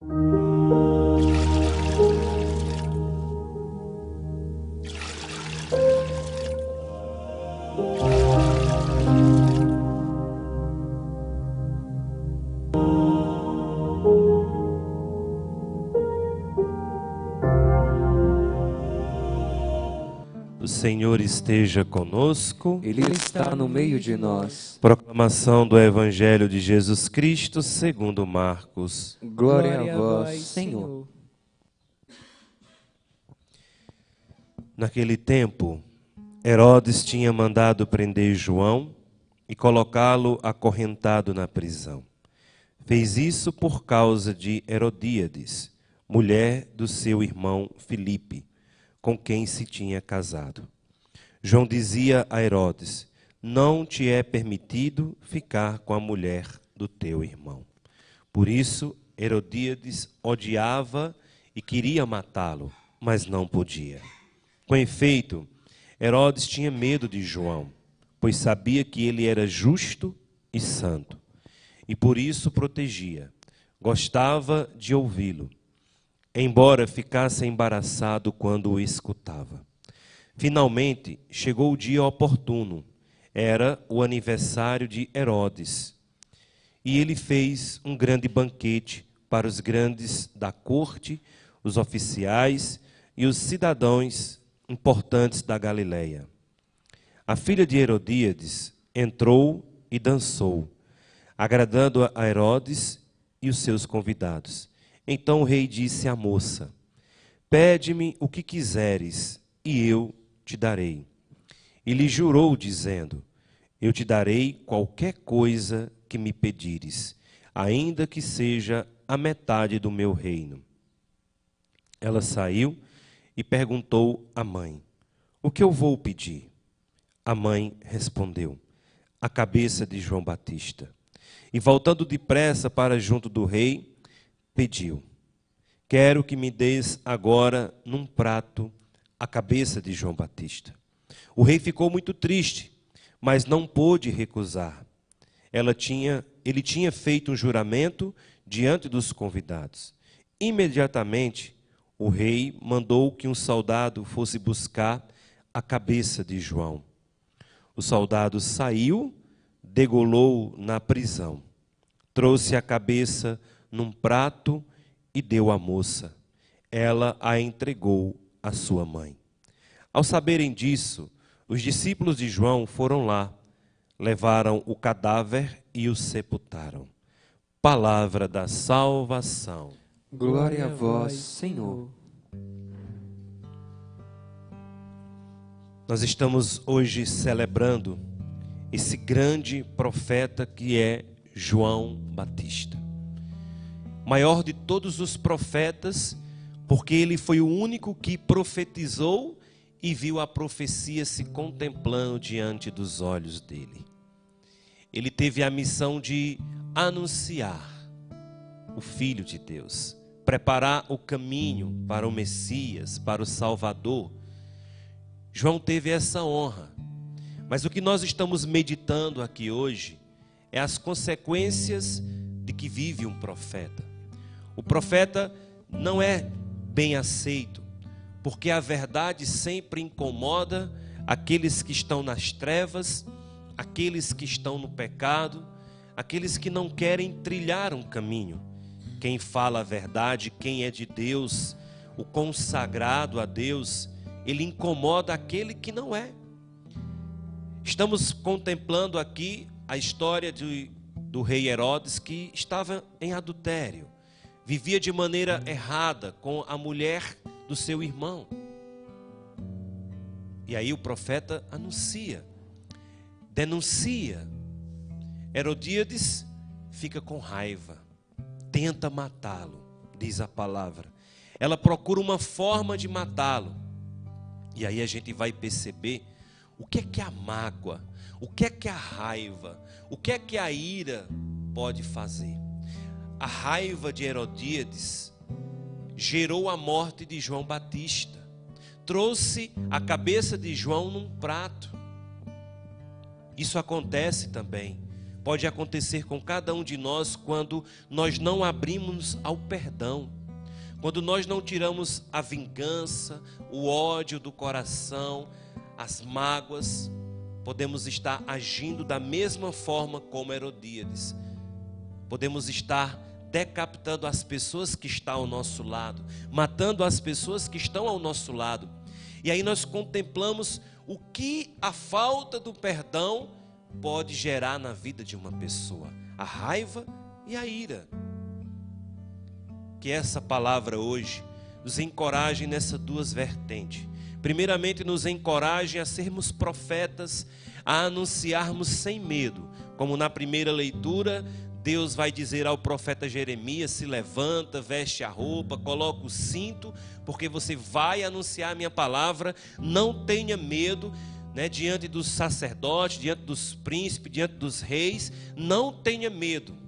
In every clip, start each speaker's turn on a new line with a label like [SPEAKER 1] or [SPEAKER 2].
[SPEAKER 1] O Senhor esteja conosco.
[SPEAKER 2] Ele está no meio de nós.
[SPEAKER 1] Proclamação do Evangelho de Jesus Cristo segundo Marcos.
[SPEAKER 2] Glória a vós, Senhor.
[SPEAKER 1] Naquele tempo, Herodes tinha mandado prender João e colocá-lo acorrentado na prisão. Fez isso por causa de Herodíades, mulher do seu irmão Filipe, com quem se tinha casado. João dizia a Herodes: não te é permitido ficar com a mulher do teu irmão. Por isso, Herodíades odiava e queria matá-lo, mas não podia. Com efeito, Herodes tinha medo de João, pois sabia que ele era justo e santo, e por isso protegia. Gostava de ouvi-lo, embora ficasse embaraçado quando o escutava. Finalmente, chegou o dia oportuno. Era o aniversário de Herodes. E ele fez um grande banquete para os grandes da corte, os oficiais e os cidadãos importantes da Galileia. A filha de Herodíades entrou e dançou, agradando a Herodes e os seus convidados. Então o rei disse à moça: pede-me o que quiseres, e eu te darei. E lhe jurou, dizendo: eu te darei qualquer coisa que me pedires, ainda que seja a metade do meu reino. Ela saiu e perguntou à mãe: o que eu vou pedir? A mãe respondeu: a cabeça de João Batista. E voltando depressa para junto do rei, pediu: quero que me des agora num prato a cabeça de João Batista. O rei ficou muito triste, mas não pôde recusar. Ele tinha feito um juramento diante dos convidados. Imediatamente, o rei mandou que um soldado fosse buscar a cabeça de João. O soldado saiu, degolou na prisão, trouxe a cabeça num prato e deu à moça. Ela a entregou à sua mãe. Ao saberem disso, os discípulos de João foram lá, levaram o cadáver e o sepultaram. Palavra da salvação.
[SPEAKER 2] Glória a vós, Senhor.
[SPEAKER 1] Nós estamos hoje celebrando esse grande profeta que é João Batista. Maior de todos os profetas, porque ele foi o único que profetizou e viu a profecia se contemplando diante dos olhos dele. Ele teve a missão de anunciar o Filho de Deus, preparar o caminho para o Messias, para o Salvador. João teve essa honra. Mas o que nós estamos meditando aqui hoje é as consequências de que vive um profeta. O profeta não é bem aceito, porque a verdade sempre incomoda aqueles que estão nas trevas, aqueles que estão no pecado, aqueles que não querem trilhar um caminho. Quem fala a verdade, quem é de Deus, o consagrado a Deus, ele incomoda aquele que não é. Estamos contemplando aqui a história do rei Herodes, que estava em adultério, vivia de maneira errada com a mulher do seu irmão. E aí o profeta anuncia, denuncia. Herodíades fica com raiva, tenta matá-lo, diz a palavra. Ela procura uma forma de matá-lo. E aí a gente vai perceber o que é a mágoa, o que é a raiva, o que é a ira pode fazer. A raiva de Herodíades gerou a morte de João Batista. Trouxe a cabeça de João num prato. Isso acontece também pode acontecer com cada um de nós quando nós não abrimos ao perdão. Quando nós não tiramos a vingança, o ódio do coração, as mágoas, podemos estar agindo da mesma forma como Herodíades. Podemos estar decapitando as pessoas que estão ao nosso lado, matando as pessoas que estão ao nosso lado. E aí nós contemplamos o que a falta do perdão pode gerar na vida de uma pessoa: a raiva e a ira. Que essa palavra hoje nos encoraje nessas duas vertentes. Primeiramente, nos encoraje a sermos profetas, a anunciarmos sem medo. Como na primeira leitura, Deus vai dizer ao profeta Jeremias: se levanta, veste a roupa, coloca o cinto, porque você vai anunciar a minha palavra. Não tenha medo, diante dos sacerdotes, diante dos príncipes, diante dos reis. Não tenha medo.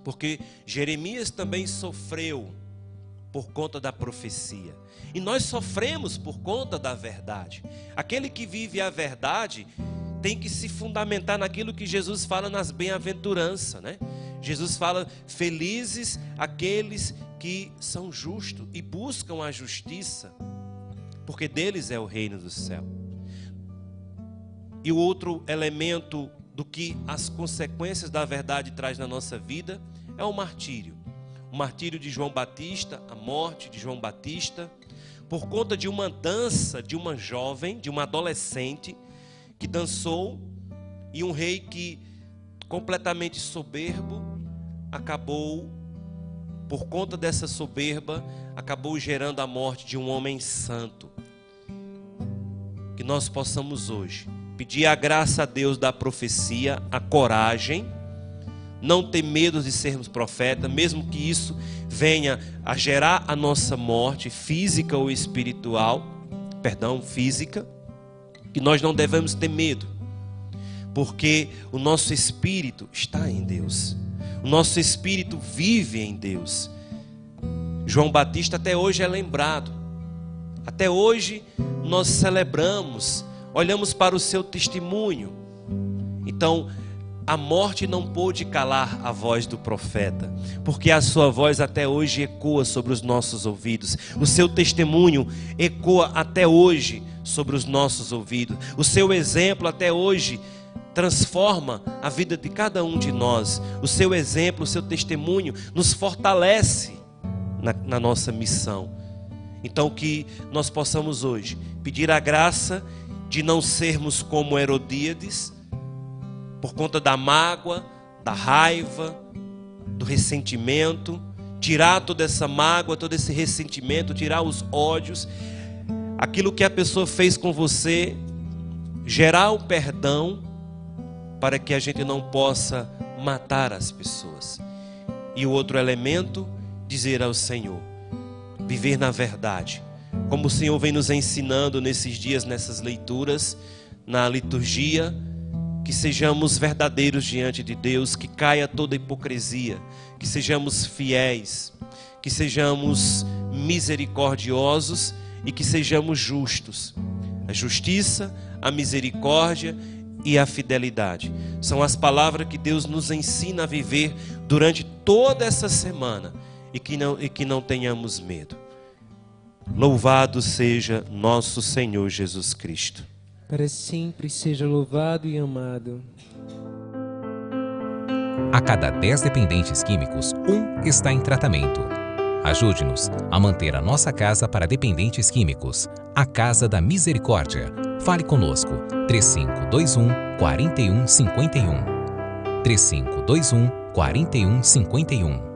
[SPEAKER 1] Porque Jeremias também sofreu por conta da profecia. E nós sofremos por conta da verdade. Aquele que vive a verdade tem que se fundamentar naquilo que Jesus fala nas bem-aventuranças, Jesus fala: felizes aqueles que são justos e buscam a justiça, porque deles é o reino do céu. E o outro elemento do que as consequências da verdade traz na nossa vida é o martírio. O martírio de João Batista, a morte de João Batista, por conta de uma dança de uma jovem, de uma adolescente, que dançou, e um rei que, completamente soberbo, acabou, por conta dessa soberba, acabou gerando a morte de um homem santo. Que nós possamos hoje pedir a graça a Deus da profecia, a coragem, não ter medo de sermos profetas, mesmo que isso venha a gerar a nossa morte física ou espiritual, física, que nós não devemos ter medo, porque o nosso espírito está em Deus, o nosso espírito vive em Deus. João Batista até hoje é lembrado, até hoje nós celebramos, olhamos para o seu testemunho. Então, a morte não pôde calar a voz do profeta, porque a sua voz até hoje ecoa sobre os nossos ouvidos. O seu testemunho ecoa até hoje sobre os nossos ouvidos. O seu exemplo até hoje transforma a vida de cada um de nós. O seu exemplo, o seu testemunho nos fortalece na nossa missão. Então, que nós possamos hoje pedir a graça de não sermos como Herodíades, por conta da mágoa, da raiva, do ressentimento. Tirar toda essa mágoa, todo esse ressentimento, tirar os ódios, aquilo que a pessoa fez com você, gerar o perdão, para que a gente não possa matar as pessoas. E o outro elemento, dizer ao Senhor, viver na verdade, como o Senhor vem nos ensinando nesses dias, nessas leituras, na liturgia, que sejamos verdadeiros diante de Deus, que caia toda hipocrisia, que sejamos fiéis, que sejamos misericordiosos e que sejamos justos. A justiça, a misericórdia e a fidelidade são as palavras que Deus nos ensina a viver durante toda essa semana, e que não tenhamos medo. Louvado seja nosso Senhor Jesus Cristo.
[SPEAKER 2] Para sempre seja louvado e amado.
[SPEAKER 3] A cada 10 dependentes químicos, 1 está em tratamento. Ajude-nos a manter a nossa casa para dependentes químicos. A Casa da Misericórdia. Fale conosco. 3521-4151. 3521-4151.